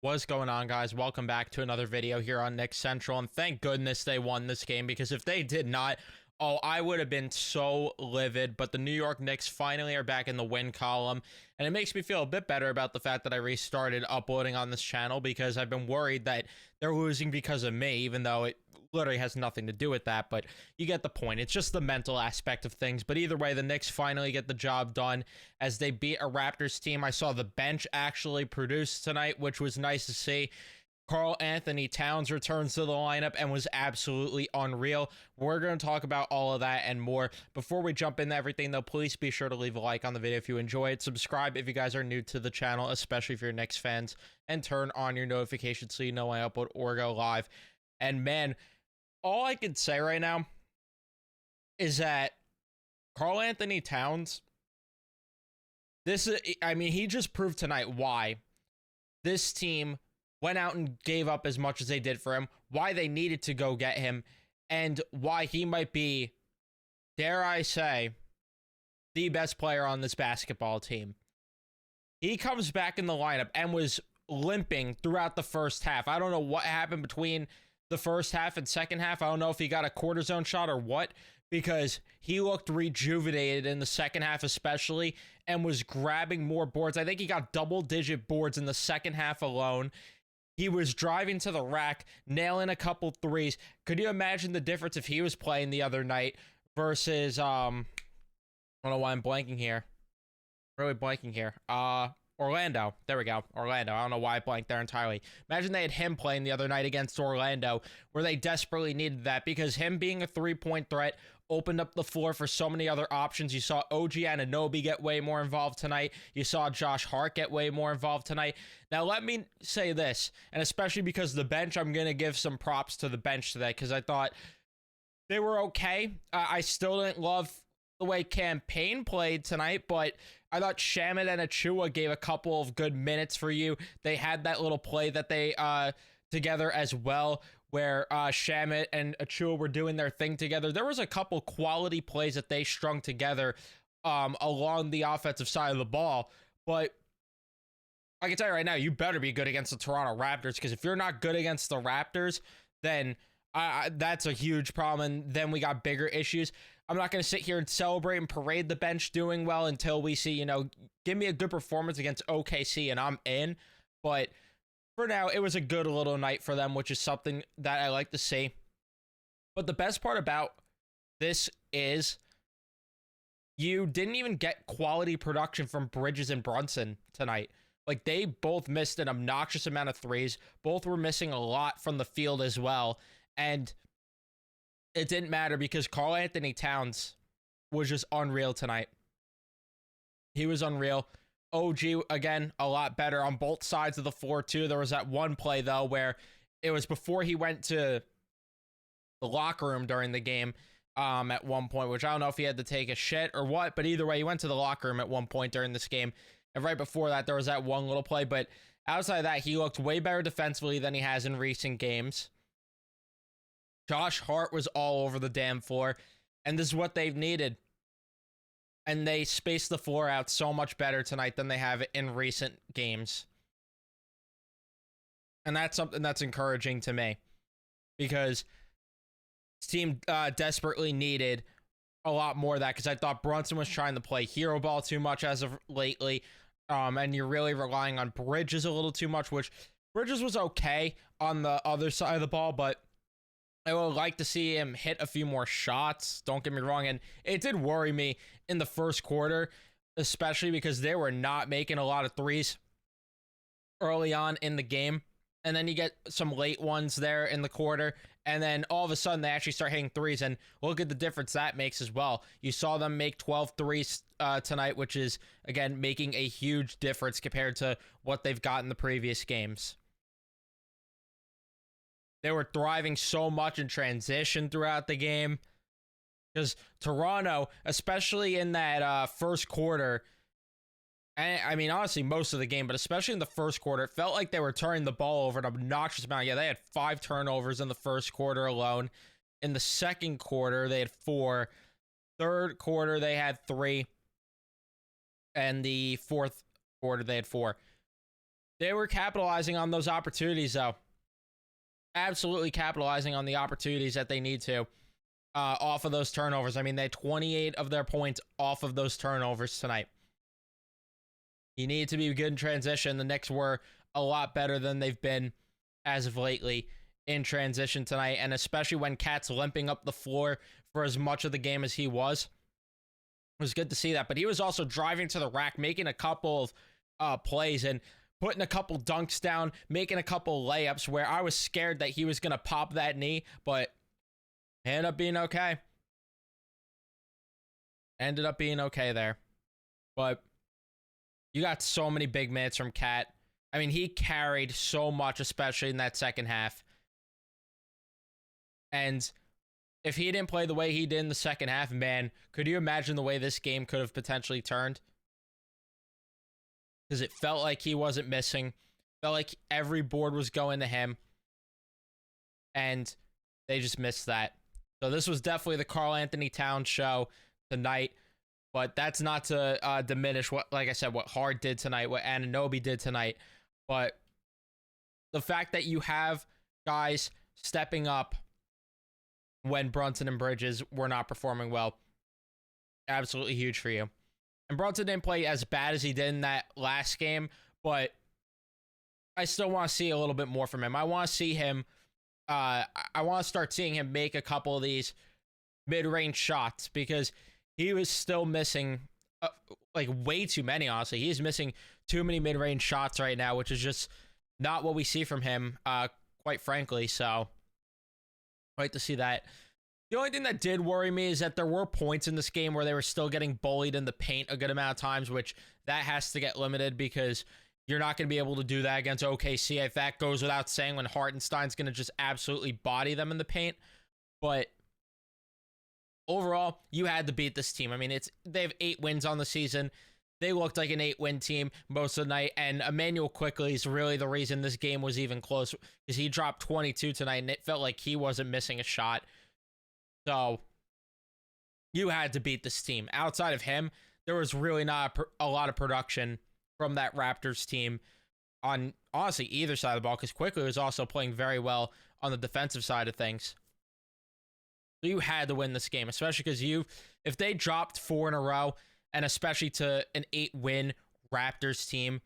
What's going on, guys? Welcome back to another video here on Knicks Central, and thank goodness they won this game, because if they did not, oh, I would have been so livid. But the New York Knicks finally are back in the win column, and it makes me feel a bit better about the fact that I restarted uploading on this channel, because I've been worried that they're losing because of me, even though it literally has nothing to do with that. But you get the point. It's just the mental aspect of things. But either way, the Knicks finally get the job done as they beat a Raptors team. I saw the bench actually produce tonight, which was nice to see. Karl-Anthony Towns returns to the lineup and was absolutely unreal. We're going to talk about all of that and more. Before we jump into everything, though, please be sure to leave a like on the video if you enjoy it. Subscribe if you guys are new to the channel, especially if you're Knicks fans, and turn on your notifications so you know when I upload or go live. And man, all I can say right now is that Karl-Anthony Towns, he just proved tonight why this team went out and gave up as much as they did for him, why they needed to go get him, and why he might be, dare I say, the best player on this basketball team. He comes back in the lineup and was limping throughout the first half. I don't know what happened between the first half and second half. I don't know if he got a cortisone shot or what, because he looked rejuvenated in the second half especially, and was grabbing more boards. I think he got double-digit boards in the second half alone. He was driving to the rack, nailing a couple threes. Could you imagine the difference if he was playing the other night versus, I don't know why I'm blanking here. Really blanking here. Orlando. There we go. Orlando. I don't know why I blanked there entirely. Imagine they had him playing the other night against Orlando, where they desperately needed that, because him being a three-point threat opened up the floor for so many other options. You saw OG Anunoby get way more involved tonight. You saw Josh Hart get way more involved tonight. Now, let me say this, and especially because the bench, I'm going to give some props to the bench today, because I thought they were okay. I still didn't love the way Campaign played tonight, but I thought Shamet and Achua gave a couple of good minutes for you. They had that little play that they together as well, where Shamet and Achua were doing their thing together. There was a couple quality plays that they strung together along the offensive side of the ball. But I can tell you right now, you better be good against the Toronto Raptors, because if you're not good against the Raptors, then that's a huge problem, and then we got bigger issues. I'm not going to sit here and celebrate and parade the bench doing well until we see, give me a good performance against OKC and I'm in. But for now, it was a good little night for them, which is something that I like to see. But the best part about this is you didn't even get quality production from Bridges and Brunson tonight. Like, they both missed an obnoxious amount of threes. Both were missing a lot from the field as well. And it didn't matter, because Karl-Anthony Towns was just unreal tonight. He was unreal. OG, again, a lot better on both sides of the floor, too. There was that one play, though, where it was before he went to the locker room during the game at one point, which I don't know if he had to take a shit or what, but either way, he went to the locker room at one point during this game. And right before that, there was that one little play. But outside of that, he looked way better defensively than he has in recent games. Josh Hart was all over the damn floor, and this is what they've needed. And they spaced the floor out so much better tonight than they have in recent games. And that's something that's encouraging to me, because this team desperately needed a lot more of that, because I thought Brunson was trying to play hero ball too much as of lately, and you're really relying on Bridges a little too much, which Bridges was okay on the other side of the ball, but I would like to see him hit a few more shots. Don't get me wrong. And it did worry me in the first quarter, especially because they were not making a lot of threes early on in the game. And then you get some late ones there in the quarter. And then all of a sudden they actually start hitting threes. And look at the difference that makes as well. You saw them make 12 threes tonight, which is, again, making a huge difference compared to what they've got in the previous games. They were thriving so much in transition throughout the game, because Toronto, especially in that first quarter, and I mean, honestly, most of the game, but especially in the first quarter, it felt like they were turning the ball over an obnoxious amount. Yeah, they had 5 turnovers in the first quarter alone. In the second quarter, they had 4. Third quarter, they had 3. And the fourth quarter, they had 4. They were capitalizing on those opportunities, though. Absolutely capitalizing on the opportunities that they need to off of those turnovers. I mean, they had 28 of their points off of those turnovers tonight. You need to be good in transition. The Knicks were a lot better than they've been as of lately in transition tonight, and especially when Cat's limping up the floor for as much of the game as he was. It was good to see that, but he was also driving to the rack, making a couple of plays and putting a couple dunks down, making a couple layups where I was scared that he was going to pop that knee, but ended up being okay. Ended up being okay there. But you got so many big minutes from Cat. I mean, he carried so much, especially in that second half. And if he didn't play the way he did in the second half, man, could you imagine the way this game could have potentially turned? Because it felt like he wasn't missing. Felt like every board was going to him. And they just missed that. So this was definitely the Karl Anthony Towns show tonight. But that's not to diminish what, like I said, what Hard did tonight, what Anunoby did tonight. But the fact that you have guys stepping up when Brunson and Bridges were not performing well, absolutely huge for you. And Brunson didn't play as bad as he did in that last game, but I still want to see a little bit more from him. I want to see him, I want to start seeing him make a couple of these mid-range shots, because he was still missing like way too many, honestly. He's missing too many mid-range shots right now, which is just not what we see from him, quite frankly. So, like to see that. The only thing that did worry me is that there were points in this game where they were still getting bullied in the paint a good amount of times, which that has to get limited, because you're not going to be able to do that against OKC. If that goes without saying, when Hartenstein's going to just absolutely body them in the paint. But overall, you had to beat this team. I mean, they have 8 wins on the season. They looked like an 8-win team most of the night, and Emmanuel Quickley is really the reason this game was even close, because he dropped 22 tonight, and it felt like he wasn't missing a shot. So you had to beat this team. Outside of him, there was really not a lot of production from that Raptors team on, honestly, either side of the ball, because Quickley was also playing very well on the defensive side of things. So you had to win this game, especially because if they dropped 4 in a row, and especially to an 8-win Raptors team,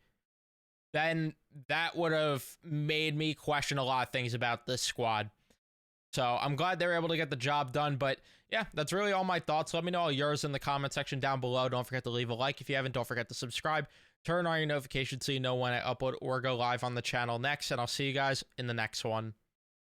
then that would have made me question a lot of things about this squad. So I'm glad they were able to get the job done. But yeah, that's really all my thoughts. Let me know all yours in the comment section down below. Don't forget to leave a like if you haven't. Don't forget to subscribe. Turn on your notifications so you know when I upload or go live on the channel next. And I'll see you guys in the next one.